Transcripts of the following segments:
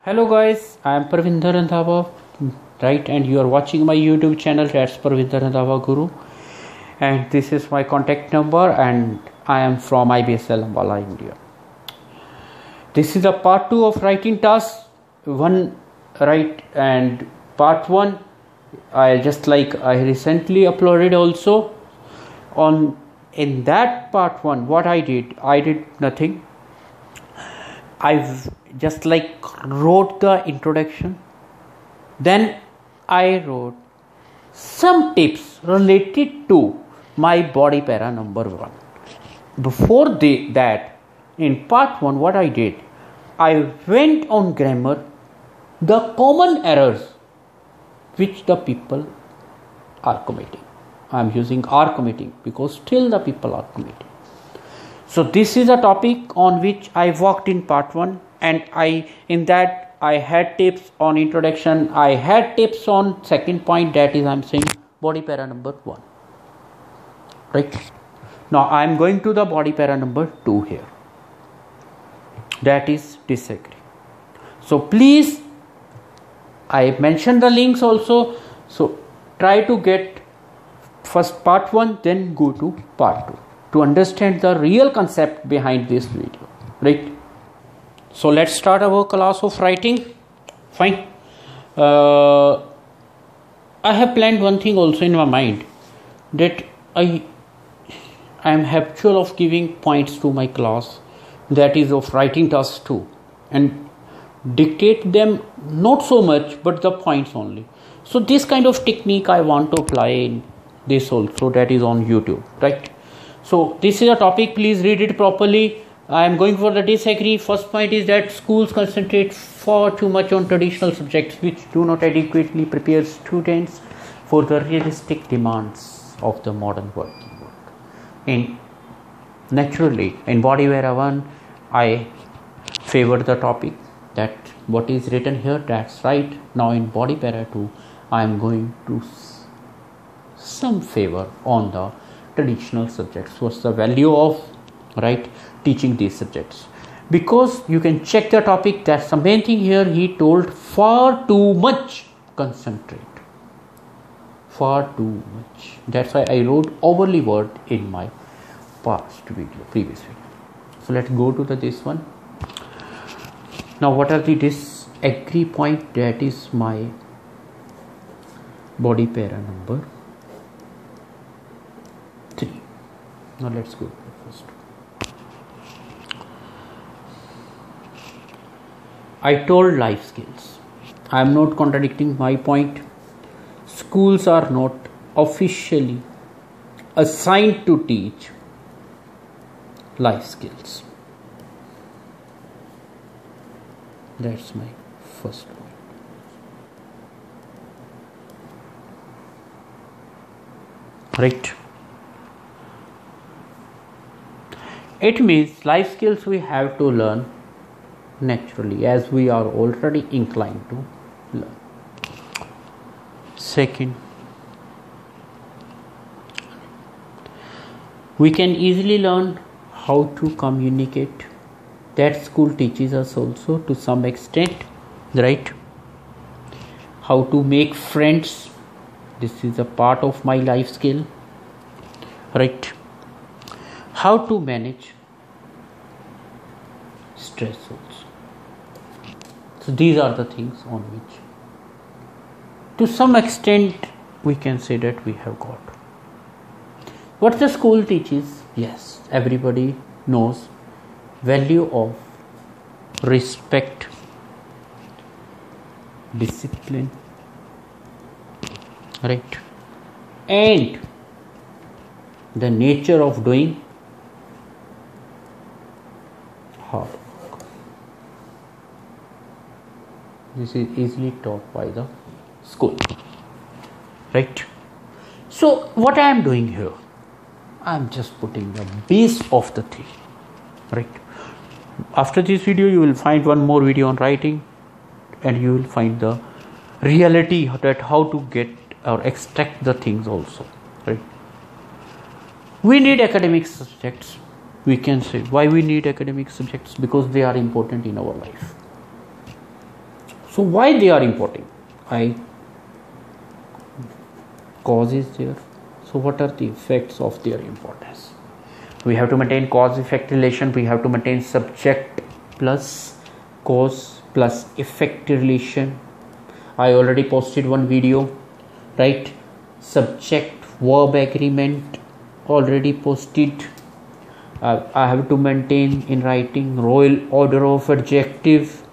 Hello guys, I am Randhawa, right, and you are watching my YouTube channel. That's Randhawa Guru, and this is my contact number, and I am from IBSL AMBALA, India. This is a part 2 of writing task 1, right, and part 1 I recently uploaded also. In that part 1, what I did nothing. I just wrote the introduction, then I wrote some tips related to my body para number 1. Before that, in part 1, what I did, I went on grammar, the common errors which the people are committing. I am using are committing because still the people are committing. So this is a topic on which I worked in part 1, and I had tips on introduction. I had tips on second point, that is I am saying body para number 1. Right. Now I am going to the body para number 2 here. That is disagree. So please, I mentioned the links also. So try to get first part 1, then go to part 2. To understand the real concept behind this video, right? So let's start our class of writing. Fine. I have planned one thing also in my mind, that I am habitual of giving points to my class, that is of writing task 2, and dictate them not so much but the points only. So this kind of technique I want to apply in this also, that is on YouTube, right? So this is a topic, please read it properly. I am going for the disagree. First point is that schools concentrate far too much on traditional subjects which do not adequately prepare students for the realistic demands of the modern working world. Naturally, in body para 1, I favor the topic that what is written here, that's right. Now in body para 2, I am going to some favor on the traditional subjects. What's the value of teaching these subjects? Because you can check the topic, that's the main thing here. He told far too much concentrate, far too much. That's why I wrote overly word in my previous video. So let's go to this one. Now what are the disagree point? That is my body para number 3. Now let's go first. I told life skills. I am not contradicting my point. Schools are not officially assigned to teach life skills. That's my first point. Right. It means life skills we have to learn naturally, as we are already inclined to learn. Second, we can easily learn how to communicate. That school teaches us also to some extent, right? How to make friends. This is a part of my life skill, right? How to manage stress also. So these are the things on which to some extent we can say that we have got. What the school teaches, yes, everybody knows, value of respect, discipline, right, and the nature of doing hard work. This is easily taught by the school, right? So what I am doing here, I am just putting the base of the thing, right? After this video you will find one more video on writing, and you will find the reality that how to get or extract the things also, right? We need academic subjects. We can say why we need academic subjects, because they are important in our life. So why they are important? Cause is there. So what are the effects of their importance? We have to maintain cause-effect relation. We have to maintain subject plus cause plus effect relation. I already posted one video, right? Subject verb agreement already posted. I have to maintain in writing royal order of adjective,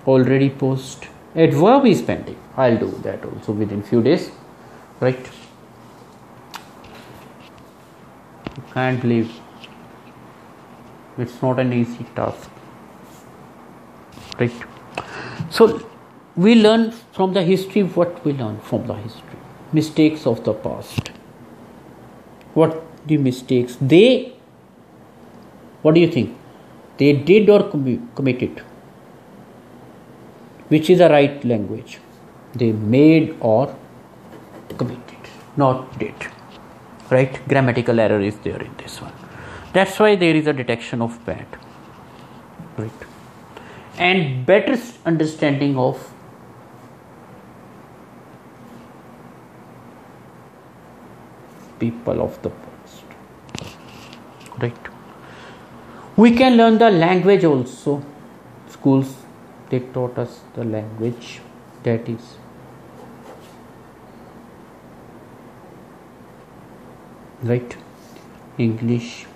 already post. Adverb is pending. I'll do that also within few days, right? You can't believe it's not an easy task, right? So we learn from the history. What we learn from the history? Mistakes of the past. What the mistakes what do you think they did or committed? Which is the right language? They made or committed, not did, right? Grammatical error is there in this one. That's why there is a detection of bad, right? And better understanding of people of the past, right? We can learn the language also. Schools, they taught us the language, that is right, English,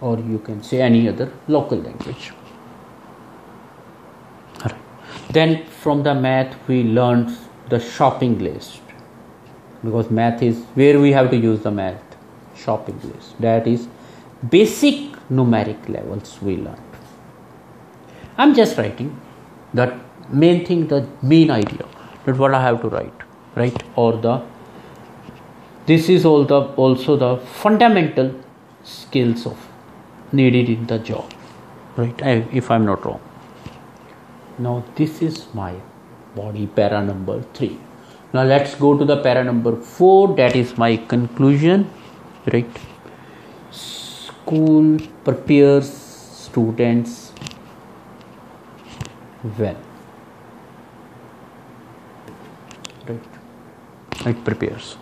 or you can say any other local language. Right. Then from the math we learned the shopping list, because math is where we have to use the math. Shopping list, that is basic numeric levels we learned. I'm just writing the main thing, the main idea, that what I have to write, right? Or this is also the fundamental skills of needed in the job, right? If I'm not wrong. Now this is my body para number 3. Now let's go to the para number 4. That is my conclusion, right? School prepares students well, right? It prepares.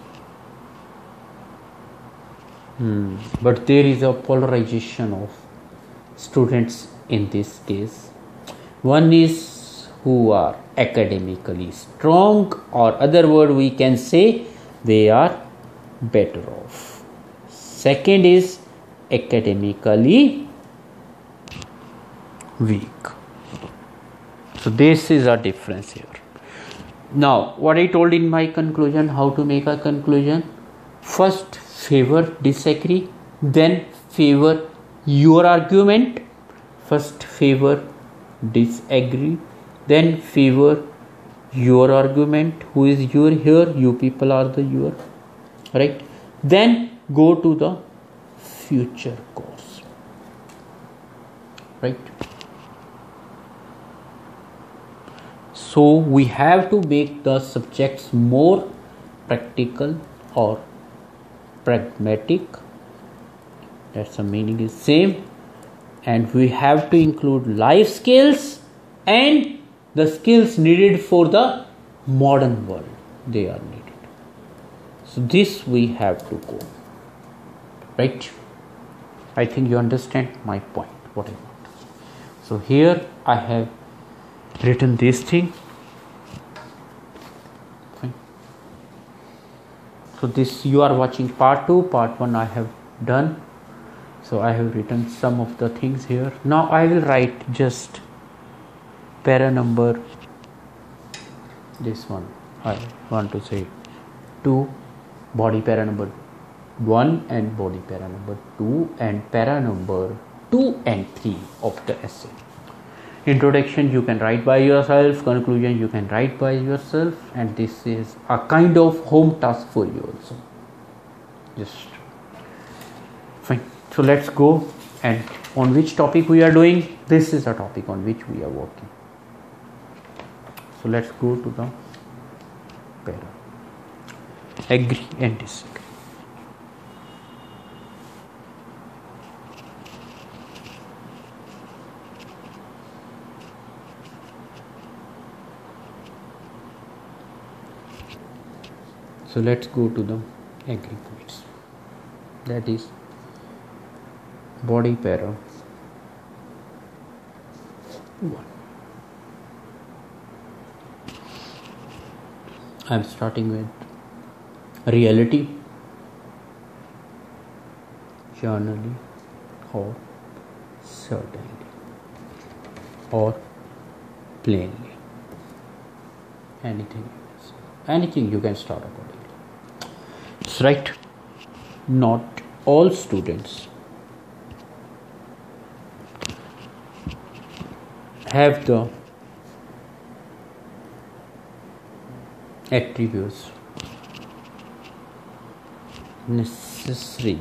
But there is a polarization of students in this case. One is who are academically strong, or other word we can say they are better off. Second is academically weak. So this is a difference here. Now what I told in my conclusion, how to make a conclusion: first favor disagree, then favor your argument. First favor disagree, then favor your argument. Who is your here? You people are the your, right? Then go to the future course, right? So we have to make the subjects more practical or pragmatic. That's the meaning is same. And we have to include life skills and the skills needed for the modern world. They are needed. So this we have to go, right? I think you understand my point, what I want. So here I have written this thing. Fine. So this you are watching part 2. Part 1 I have done. So I have written some of the things here. Now I will write just para number, this one I want to say 2, body para number 1 and body para number 2, and para number 2 and 3 of the essay. Introduction you can write by yourself, conclusion you can write by yourself, and this is a kind of home task for you also. Just fine. So let's go, and on which topic we are doing, this is a topic on which we are working. So let's go to the para. Agree and disagree. So let's go to the agri points. That is body para 1. I am starting with reality, generally, or certainly, or plainly. Anything you can start accordingly. It's right. Not all students have the attributes necessary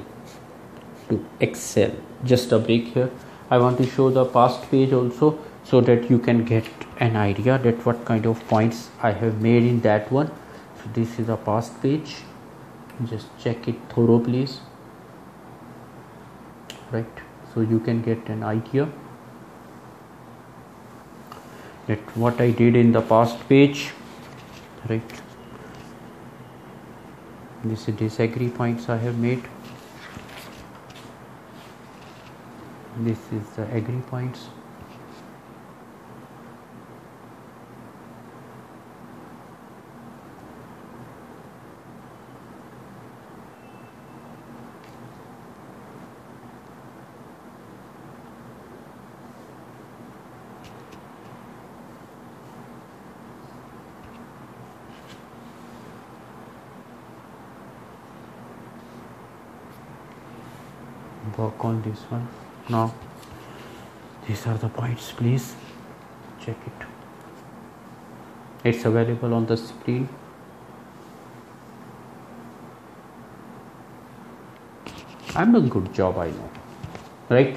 to excel. Just a break here. I want to show the past page also, so that you can get an idea that what kind of points I have made in that one. So this is a past page. Just check it thorough, please. Right, so you can get an idea that what I did in the past page. Right, this is disagree points I have made. This is the agree points. Work on this one. Now these are the points, please check it. It's available on the screen. I'm doing a good job, I know, right?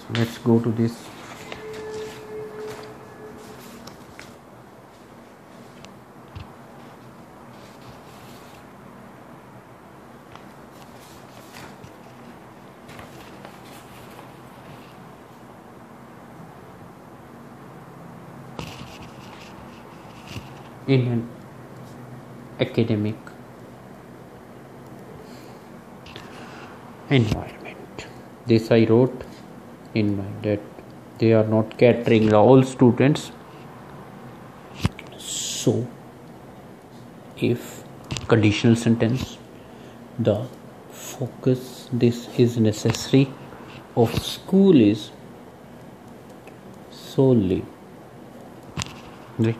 So let's go to this. In an academic environment, this I wrote in mind that they are not catering all students. So if conditional sentence, the focus this is necessary of school is solely right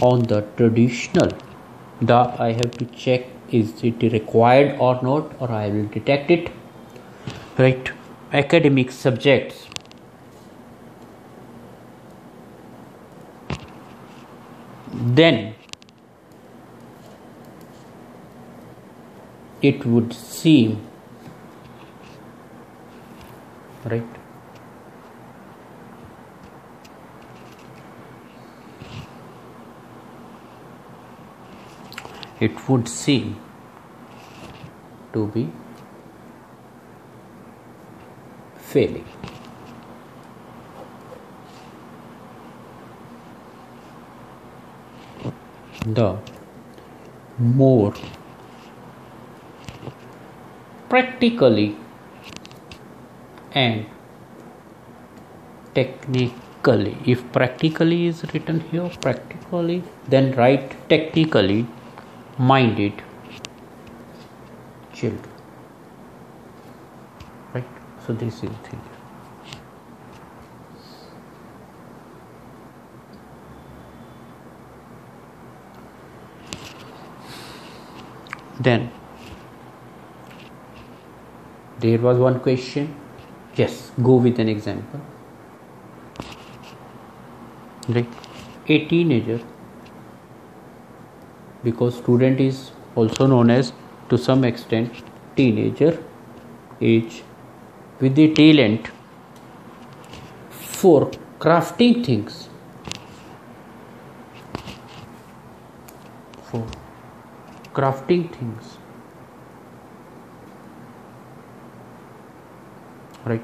on the traditional, the I have to check is it required or not, or I will detect it, right, academic subjects. Then it would seem, right, it would seem to be failing. The more practically and technically, if practically is written here, practically, then write technically minded children, right? So this is the thing. Then there was one question. Yes, go with an example. Right, a teenager, because student is also known as to some extent teenager age, with the talent for crafting things, right,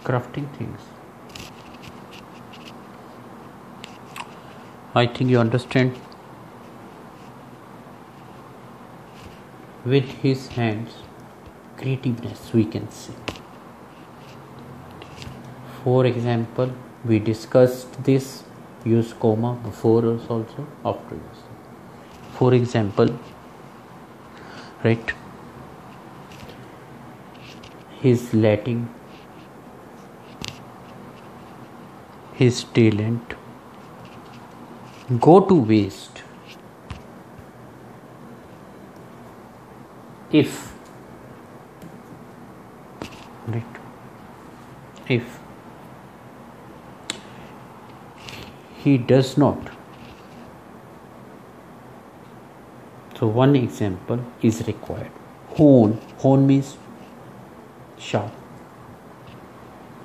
crafting things. I think you understand. With his hands, creativeness we can say. For example, we discussed this. Use comma before us also, after us. For example, right, he's letting his talent go to waste if, right, if he does not. So one example is required. Hone means sharp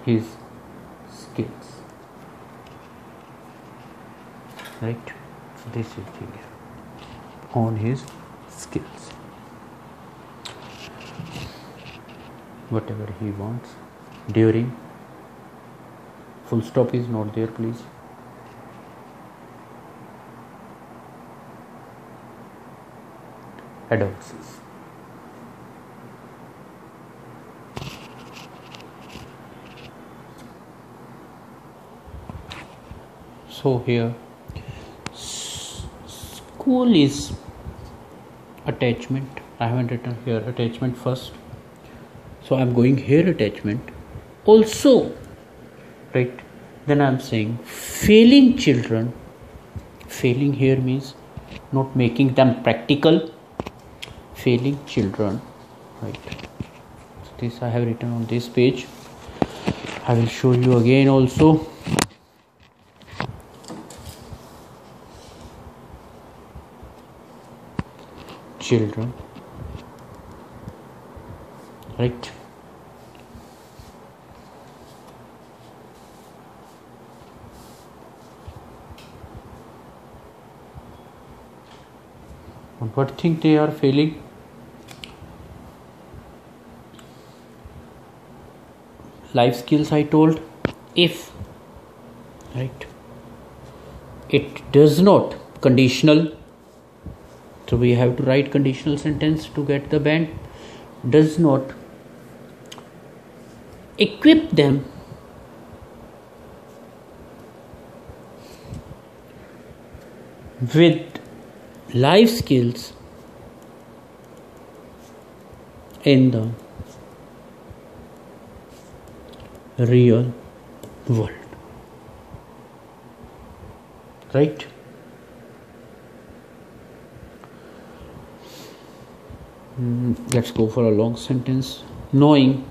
his skills, right? So this is here. Hone his skills, whatever he wants. During, full stop is not there, please. Advances. So here school is attachment. I haven't written here attachment first, so I'm going here attachment also, right? Then I'm saying failing children. Failing here means not making them practical. Failing children, right? So this I have written on this page. I will show you again also. Children, right? What thing they are failing? Life skills I told. If, right, it does not, conditional. So we have to write conditional sentence to get the band. Does not equip them with life skills in the real world, right? Let's go for a long sentence. Knowing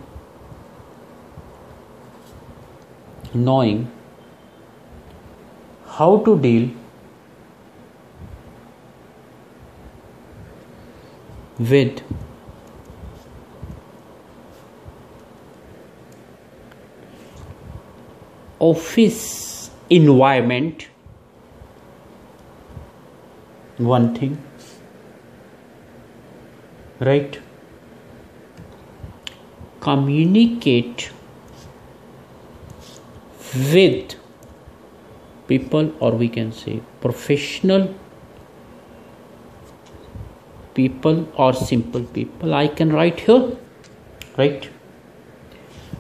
how to deal with office environment, one thing, right? Communicate with people, or we can say professional people or simple people. I can write here, right?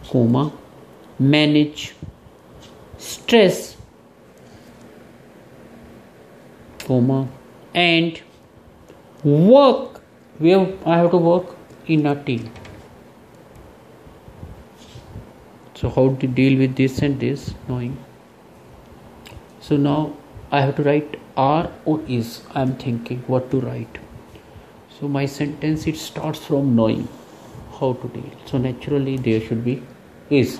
Comma, manage stress, comma, and work. I have to work in a team. So how to deal with this and this, knowing. So now I have to write are or is. I am thinking what to write. So my sentence, it starts from knowing how to deal. So naturally there should be is.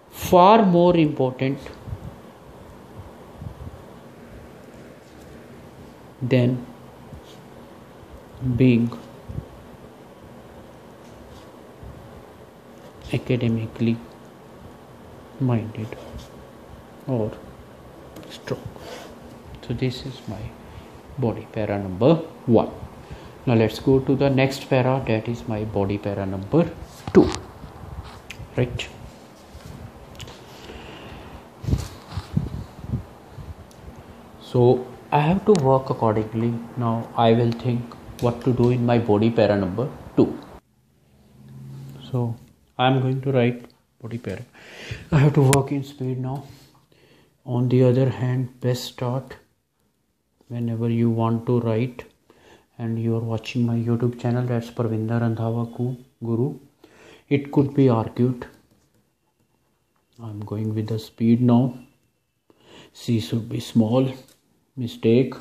Far more important than being academically minded or strong. So this is my body para number 1. Now let's go to the next para, that is my body para number 2, right? So I have to work accordingly. Now I will think what to do in my body para number 2. So I am going to write body para. I have to work in speed now. On the other hand, best start whenever you want to write and you are watching my YouTube channel, that's Parvinder Randhawa Guru. It could be argued. I'm going with the speed now. C should be small. Mistake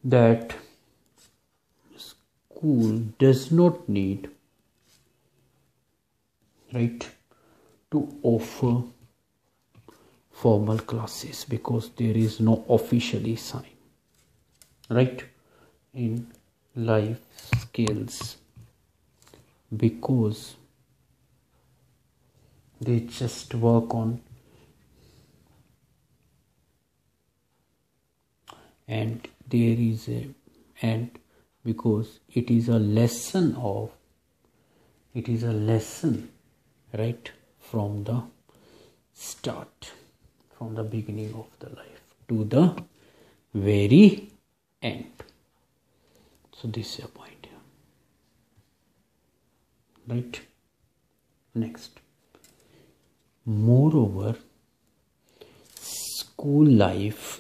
that school does not need, right, to offer formal classes because there is no officially sign, right, in life skills, because they just work on and there is a and because it is a lesson, right, from the start, from the beginning of the life to the very end. So this is a point here, right? Next, moreover, school life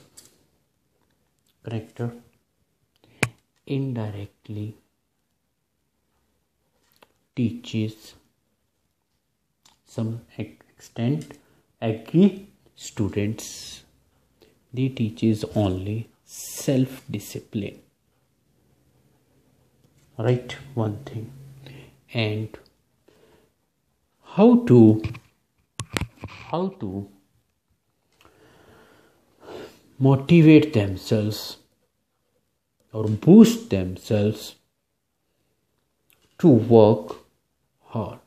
character indirectly teaches some extent agree students, they teaches only self-discipline, right, one thing, and how to motivate themselves or boost themselves to work hard,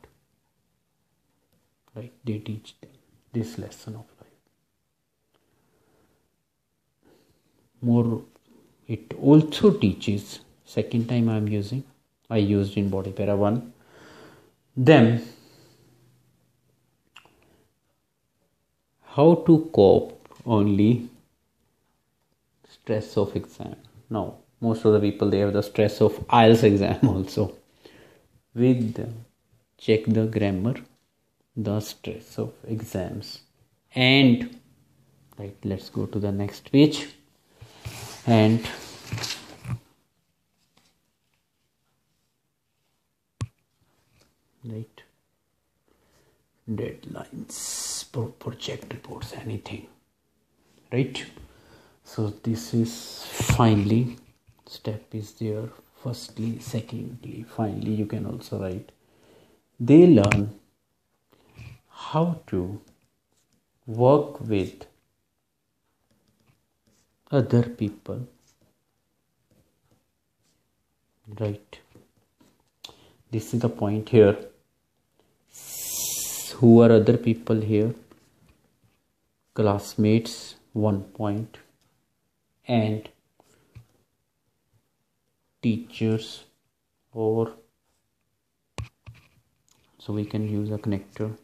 right? They teach them this lesson of life. More, it also teaches, second time I used in body para 1, them how to cope only stress of exam. Now most of the people, they have the stress of IELTS exam also. With them, check the grammar, the stress of exams, and right, let's go to the next page. And right, deadlines, project reports, anything, right? So this is finally step is there. Firstly, secondly, finally, you can also write. They learn how to work with other people, right? This is the point here. Who are other people here? Classmates, 1 point, and teachers, or so we can use a connector.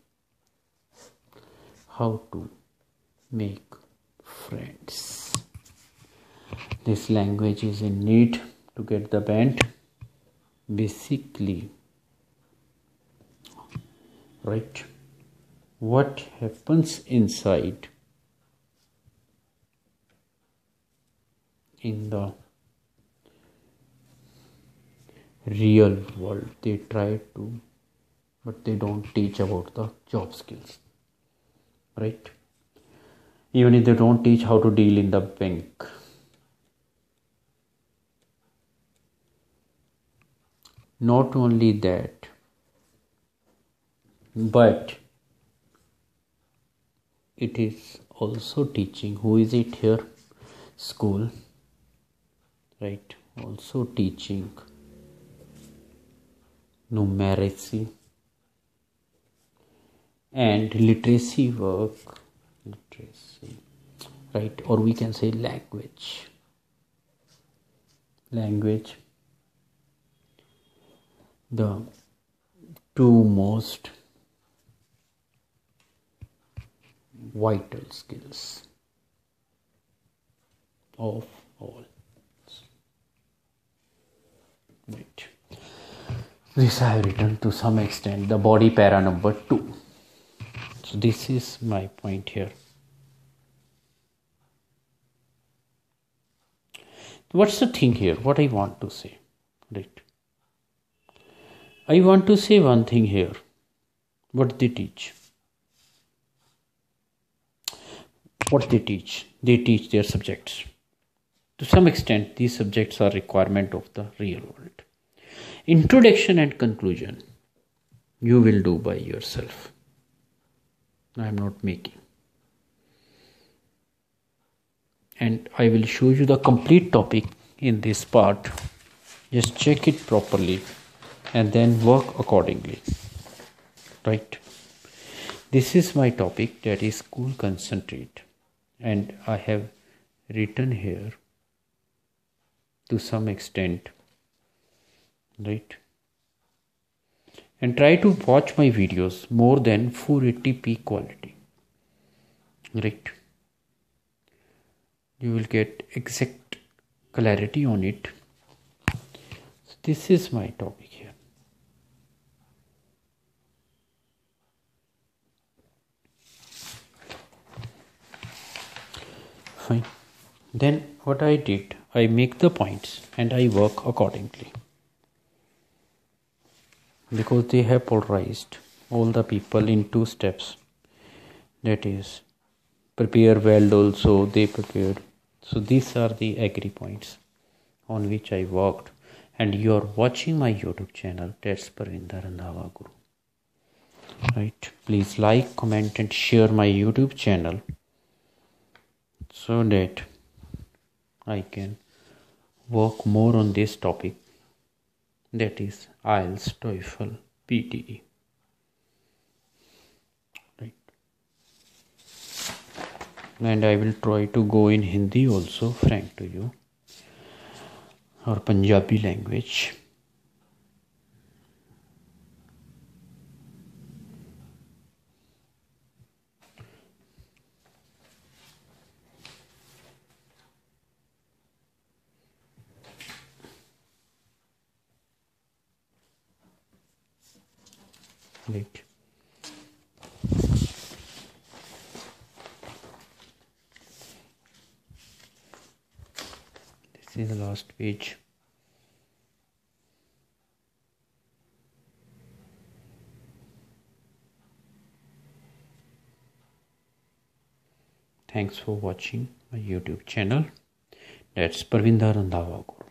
How to make friends. This language is in need to get the band. Basically, right, what happens inside in the real world, they try to, but they don't teach about the job skills, right? Even if they don't teach how to deal in the bank. Not only that, but it is also teaching, who is it here? School, right? Also teaching numeracy and literacy work, right? Or we can say language, the two most vital skills of all. Right. This I have written to some extent, the body para number 2. So this is my point here. What's the thing here? What I want to say? Right. I want to say one thing here. What they teach. What they teach. They teach their subjects. To some extent, these subjects are requirement of the real world. Introduction and conclusion, you will do by yourself. I am not making. And I will show you the complete topic in this part. Just check it properly and then work accordingly. Right? This is my topic, that is school concentrate. And I have written here to some extent. Right? And try to watch my videos more than 480p quality. Right? You will get exact clarity on it. So this is my topic here. Fine. Then what I did, I make the points and I work accordingly. Because they have polarized all the people in 2 steps. That is, prepare well also, they prepared. So these are the agree points on which I worked. And you are watching my YouTube channel, that's PARVINDER Randhawa Guru. Right? Please like, comment and share my YouTube channel so that I can work more on this topic, that is Ielts, Toefl, PTE. Right. And I will try to go in Hindi also, frank to you, or Punjabi language. Right. This is the last page. Thanks for watching my YouTube channel. That's PARVINDER Randhawa Guru.